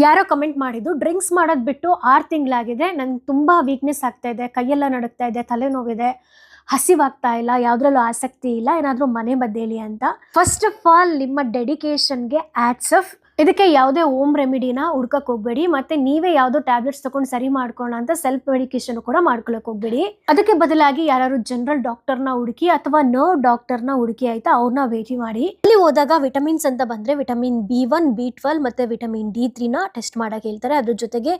ಯಾರೋ ಕಮೆಂಟ್ ಮಾಡಿದ್ದು ಡ್ರಿಂಕ್ಸ್ ಮಾಡೋದು ಬಿಟ್ಟು 6 ತಿಂಗಳಾಗಿದೆ, ನಂಗೆ ತುಂಬ ವೀಕ್ನೆಸ್ ಆಗ್ತಾ ಇದೆ, ಕೈಯೆಲ್ಲ ನಡುಗ್ತಾ ಇದೆ, ತಲೆನೋವಿದೆ, ಹಸಿವಾಗ್ತಾ ಇಲ್ಲ, ಯಾವುದ್ರಲ್ಲೂ ಆಸಕ್ತಿ ಇಲ್ಲ, ಏನಾದರೂ ಮನೆ ಮದ್ದೇಳಿ ಅಂತ. ಫಸ್ಟ್ ಆಫ್ ಆಲ್ ನಿಮ್ಮ ಡೆಡಿಕೇಶನ್ಗೆ ಆ್ಯಡ್ಸ್ ಆಫ್. ಇದಕ್ಕೆ ಯಾವುದೇ ಹೋಮ್ ರೆಮಿಡಿನ ಹುಡ್ಕಕ್ಕೆ ಹೋಗ್ಬೇಡಿ, ಮತ್ತೆ ನೀವೇ ಯಾವುದೋ ಟ್ಯಾಬ್ಲೆಟ್ಸ್ ತಗೊಂಡು ಸರಿ ಮಾಡ್ಕೋಣ ಅಂತ ಸೆಲ್ಫ್ ಮೆಡಿಕೇಶನ್ ಕೂಡ ಮಾಡ್ಕೊಳಕ್ ಹೋಗ್ಬೇಡಿ. ಅದಕ್ಕೆ ಬದಲಾಗಿ ಯಾರು ಜನರಲ್ ಡಾಕ್ಟರ್ನ ಹುಡುಕಿ ಅಥವಾ ನರ್ವ್ ಡಾಕ್ಟರ್ನ ಹುಡುಕಿ ಆಯ್ತಾ, ಅವ್ರನ್ನ ಭೇಟಿ ಮಾಡಿ. ಇಲ್ಲಿ ಹೋದಾಗ ವಿಟಮಿನ್ಸ್ ಅಂತ ಬಂದ್ರೆ ವಿಟಮಿನ್ B1, B12 ಮತ್ತೆ ವಿಟಮಿನ್ D3ನ ಟೆಸ್ಟ್ ಮಾಡಕ್ ಹೇಳ್ತಾರೆ. ಅದ್ರ ಜೊತೆಗೆ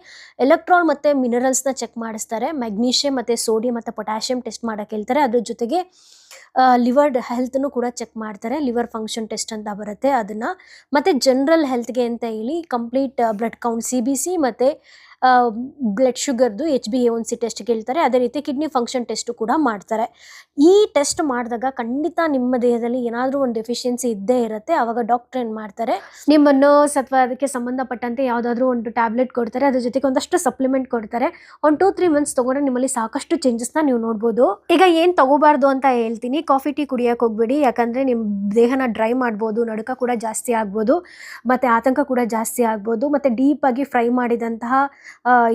ಎಲೆಕ್ಟ್ರಾನ್ ಮತ್ತೆ ಮಿನರಲ್ಸ್ ನ ಚೆಕ್ ಮಾಡಿಸ್ತಾರೆ. ಮೆಗ್ನೀಷಿಯಂ ಮತ್ತೆ ಸೋಡಿಯಂ ಮತ್ತೆ ಪೊಟ್ಯಾಷಿಯಂ ಟೆಸ್ಟ್ ಮಾಡಕ್ ಹೇಳ್ತಾರೆ. ಅದ್ರ ಜೊತೆಗೆ ಲಿವರ್ ಹೆಲ್ತ್ನು ಕೂಡ ಚೆಕ್ ಮಾಡ್ತಾರೆ. ಲಿವರ್ ಫಂಕ್ಷನ್ ಟೆಸ್ಟ್ ಅಂತ ಬರುತ್ತೆ ಅದನ್ನ. ಮತ್ತೆ ಜನರಲ್ ಹೆಲ್ತ್ಗೆ ಅಂತ ಹೇಳಿ ಕಂಪ್ಲೀಟ್ ಬ್ಲಡ್ ಕೌಂಟ್ CBC ಮತ್ತೆ ಬ್ಲಡ್ ಶುಗರ್ದು HbA1c ಟೆಸ್ಟ್ ಕೇಳ್ತಾರೆ. ಅದೇ ರೀತಿ ಕಿಡ್ನಿ ಫಂಕ್ಷನ್ ಟೆಸ್ಟ್ ಕೂಡ ಮಾಡ್ತಾರೆ. ಈ ಟೆಸ್ಟ್ ಮಾಡಿದಾಗ ಖಂಡಿತ ನಿಮ್ಮ ದೇಹದಲ್ಲಿ ಏನಾದರೂ ಒಂದು ಡೆಫಿಷಿಯನ್ಸಿ ಇದ್ದೇ ಇರುತ್ತೆ. ಅವಾಗ ಡಾಕ್ಟರ್ ಏನು ಮಾಡ್ತಾರೆ, ನಿಮ್ಮ ನರ್ವ್ಸ್ ಅಥವಾ ಅದಕ್ಕೆ ಸಂಬಂಧಪಟ್ಟಂತೆ ಯಾವುದಾದ್ರೂ ಒಂದು ಟ್ಯಾಬ್ಲೆಟ್ ಕೊಡ್ತಾರೆ. ಅದ್ರ ಜೊತೆಗೆ ಒಂದಷ್ಟು ಸಪ್ಲಿಮೆಂಟ್ ಕೊಡ್ತಾರೆ. ಒಂದು 2-3 ಮಂತ್ಸ್ ತೊಗೊಂಡ್ರೆ ನಿಮ್ಮಲ್ಲಿ ಸಾಕಷ್ಟು ಚೇಂಜಸ್ನ ನೀವು ನೋಡ್ಬೋದು. ಈಗ ಏನು ತಗೋಬಾರ್ದು ಅಂತ ಹೇಳ್ತೀನಿ. ಕಾಫಿ ಟೀ ಕುಡಿಯೋಕೆ ಹೋಗ್ಬೇಡಿ, ಯಾಕಂದರೆ ನಿಮ್ಮ ದೇಹನ ಡ್ರೈ ಮಾಡ್ಬೋದು, ನಡುಕ ಕೂಡ ಜಾಸ್ತಿ ಆಗ್ಬೋದು, ಮತ್ತು ಆತಂಕ ಕೂಡ ಜಾಸ್ತಿ ಆಗ್ಬೋದು. ಮತ್ತು ಡೀಪಾಗಿ ಫ್ರೈ ಮಾಡಿದಂತಹ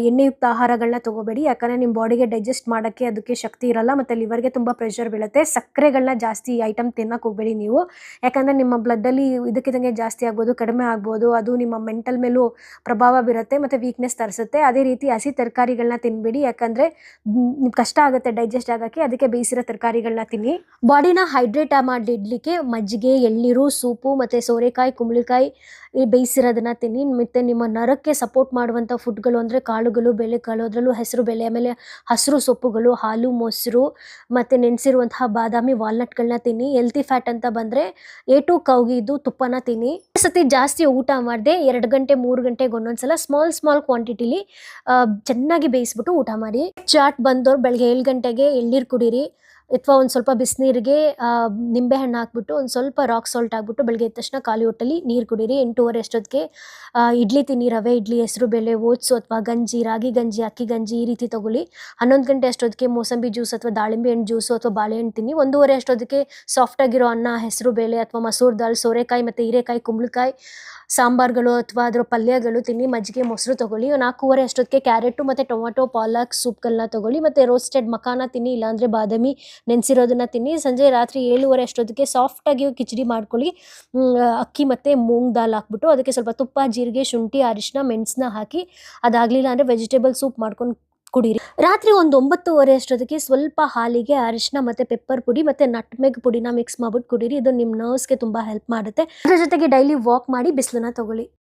ಎಣ್ಣೆಯುಕ್ತ ಆಹಾರಗಳನ್ನ ತಗೋಬೇಡಿ, ಯಾಕಂದರೆ ನಿಮ್ಮ ಬಾಡಿಗೆ ಡೈಜೆಸ್ಟ್ ಮಾಡೋಕ್ಕೆ ಅದಕ್ಕೆ ಶಕ್ತಿ ಇರಲ್ಲ, ಮತ್ತು ಲಿವರ್ಗೆ ತುಂಬ ಪ್ರೆಷರ್ ಬೀಳುತ್ತೆ. ಸಕ್ಕರೆಗಳನ್ನ ಜಾಸ್ತಿ ಐಟಮ್ ತಿನ್ನಕ್ಕೆ ಹೋಗ್ಬೇಡಿ ನೀವು, ಯಾಕಂದರೆ ನಿಮ್ಮ ಬ್ಲಡ್ಡಲ್ಲಿ ಇದಕ್ಕಿದಂಗೆ ಜಾಸ್ತಿ ಆಗ್ಬೋದು, ಕಡಿಮೆ ಆಗ್ಬೋದು. ಅದು ನಿಮ್ಮ ಮೆಂಟಲ್ ಮೇಲೂ ಪ್ರಭಾವ ಬೀರುತ್ತೆ ಮತ್ತು ವೀಕ್ನೆಸ್ ತರಿಸುತ್ತೆ. ಅದೇ ರೀತಿ ಹಸಿ ತರಕಾರಿಗಳನ್ನ ತಿನ್ನಬೇಡಿ, ಯಾಕಂದರೆ ಕಷ್ಟ ಆಗುತ್ತೆ ಡೈಜೆಸ್ಟ್ ಆಗೋಕ್ಕೆ. ಅದಕ್ಕೆ ಬೇಯಿಸಿರೋ ತರಕಾರಿಗಳನ್ನ ತಿನ್ನಿ. ಬಾಡಿನ ಹೈಡ್ರೇಟ್ ಮಾಡಿಡ್ಲಿಕ್ಕೆ ಮಜ್ಜಿಗೆ, ಎಳ್ನೀರು, ಸೂಪು ಮತ್ತು ಸೋರೆಕಾಯಿ, ಕುಂಬಳಕಾಯಿ ಬೇಯಿಸಿರೋದನ್ನ ತಿನ್ನಿ. ಮತ್ತು ನಿಮ್ಮ ನರಕ್ಕೆ ಸಪೋರ್ಟ್ ಮಾಡುವಂಥ ಫುಡ್ಗಳು ಅಂದರೆ ಕಾಳುಗಳು, ಬೇಳೆಕಾಳು, ಅದರಲ್ಲೂ ಹೆಸರು ಬೇಳೆ, ಆಮೇಲೆ ಹಸಿರು ಸೊಪ್ಪುಗಳು, ಹಾಲು, ಮೊಸರು ಮತ್ತು ನೆನೆಸಿರುವಂತಹ ಬಾದಾಮಿ, ವಾಲ್ನಟ್ಗಳನ್ನ ತಿನ್ನಿ. ಹೆಲ್ತಿ ಫ್ಯಾಟ್ ಅಂತ ಬಂದರೆ A2 ಕೌಗಿದ್ದು ತುಪ್ಪನ ತಿನ್ನಿ. ಸತಿ ಜಾಸ್ತಿ ಊಟ ಮಾಡದೆ 2 ಗಂಟೆ 3 ಗಂಟೆಗೆ ಒಂದೊಂದ್ಸಲ ಸ್ಮಾಲ್ ಕ್ವಾಂಟಿಟಿಲಿ ಚೆನ್ನಾಗಿ ಬೇಯಿಸ್ಬಿಟ್ಟು ಊಟ ಮಾಡಿ. ಚಾಟ್ ಬಂದವ್ರು ಬೆಳಗ್ಗೆ 7 ಗಂಟೆಗೆ ಎಳ್ನೀರು ಕುಡೀರಿ, ಅಥವಾ ಒಂದು ಸ್ವಲ್ಪ ಬಿಸಿನೀರಿಗೆ ನಿಂಬೆಹಣ್ಣು ಹಾಕ್ಬಿಟ್ಟು ಒಂದು ಸ್ವಲ್ಪ ರಾಕ್ ಸಾಲ್ಟ್ ಹಾಕ್ಬಿಟ್ಟು ಬೆಳಗ್ಗೆ ಎದ್ದ ತಕ್ಷಣ ಖಾಲಿ ಹೊಟ್ಟೆಲಿ ನೀರು ಕುಡೀರಿ. 8:30 ಅಷ್ಟೊತ್ತಿಗೆ ಇಡ್ಲಿ ತಿನ್ನಿ, ರವೆ ಇಡ್ಲಿ, ಹೆಸರು ಬೇಳೆ, ಓಟ್ಸು ಅಥವಾ ಗಂಜಿ, ರಾಗಿ ಗಂಜಿ, ಅಕ್ಕಿ ಗಂಜಿ ಈ ರೀತಿ ತಗೊಳ್ಳಿ. 11 ಗಂಟೆ ಅಷ್ಟೊತ್ತಿಗೆ ಮೋಸಂಬಿ ಜ್ಯೂಸ್ ಅಥವಾ ದಾಳಿಂಬೆ ಹಣ್ಣು ಜ್ಯೂಸು ಅಥವಾ ಬಾಳೆಹಣ್ಣು ತಿನ್ನಿ. 1:30 ಅಷ್ಟೊತ್ತಿಗೆ ಸಾಫ್ಟಾಗಿರೋ ಅನ್ನ, ಹೆಸರು ಬೇಳೆ ಅಥವಾ ಮಸೂರ್ ದಾಲ್, ಸೋರೆಕಾಯಿ ಮತ್ತು ಹೀರೆಕಾಯಿ, ಕುಂಬಳಕಾಯಿ ಸಾಂಬಾರುಗಳು ಅಥವಾ ಅದರ ಪಲ್ಯಗಳು ತಿನ್ನಿ. ಮಜ್ಜಿಗೆ, ಮೊಸರು ತಗೊಳ್ಳಿ. 4:15 ಅಷ್ಟೊತ್ತಿಗೆ ಕ್ಯಾರೆಟು ಮತ್ತು ಟೊಮಾಟೊ, ಪಾಲಕ್ ಸೂಪ್ಗಳನ್ನ ತಗೊಳ್ಳಿ. ಮತ್ತು ರೋಸ್ಟೆಡ್ ಮಕಾನ ತಿನ್ನಿ, ಇಲ್ಲಾಂದರೆ ಬಾದಾಮಿ ನೆನೆಸಿರೋದನ್ನ ತಿನ್ನಿ. ಸಂಜೆ ರಾತ್ರಿ 7:30 ಅಷ್ಟೊತ್ತಿಗೆ ಸಾಫ್ಟಾಗಿ ಕಿಚಡಿ ಮಾಡ್ಕೊಳ್ಳಿ. ಅಕ್ಕಿ ಮತ್ತು ಮೂಂಗ್ ದಾಲ್ ಹಾಕ್ಬಿಟ್ಟು ಅದಕ್ಕೆ ಸ್ವಲ್ಪ ತುಪ್ಪ, ಜೀರಿಗೆ, ಶುಂಠಿ, ಅರಿಶಿನ, ಮೆಣಸನ್ನ ಹಾಕಿ, ಅದಾಗಲಿಲ್ಲ ಅಂದರೆ ವೆಜಿಟೇಬಲ್ ಸೂಪ್ ಮಾಡ್ಕೊಂಡು ಕುಡೀರಿ. ರಾತ್ರಿ ಒಂದು 9:30 ಅಷ್ಟೊತ್ತಿಗೆ ಸ್ವಲ್ಪ ಹಾಲಿಗೆ ಅರಿಶಿನ ಮತ್ತು ಪೆಪ್ಪರ್ ಪುಡಿ ಮತ್ತು ನಟ್ಮೆಗ್ ಪುಡಿನ ಮಿಕ್ಸ್ ಮಾಡ್ಬಿಟ್ಟು ಕುಡೀರಿ. ಇದು ನಿಮ್ಮ ನರ್ವ್ಸ್ಗೆ ತುಂಬ ಹೆಲ್ಪ್ ಮಾಡುತ್ತೆ. ಅದ್ರ ಜೊತೆಗೆ ಡೈಲಿ ವಾಕ್ ಮಾಡಿ ಬಿಸಿಲನ್ನ ತಗೊಳ್ಳಿ.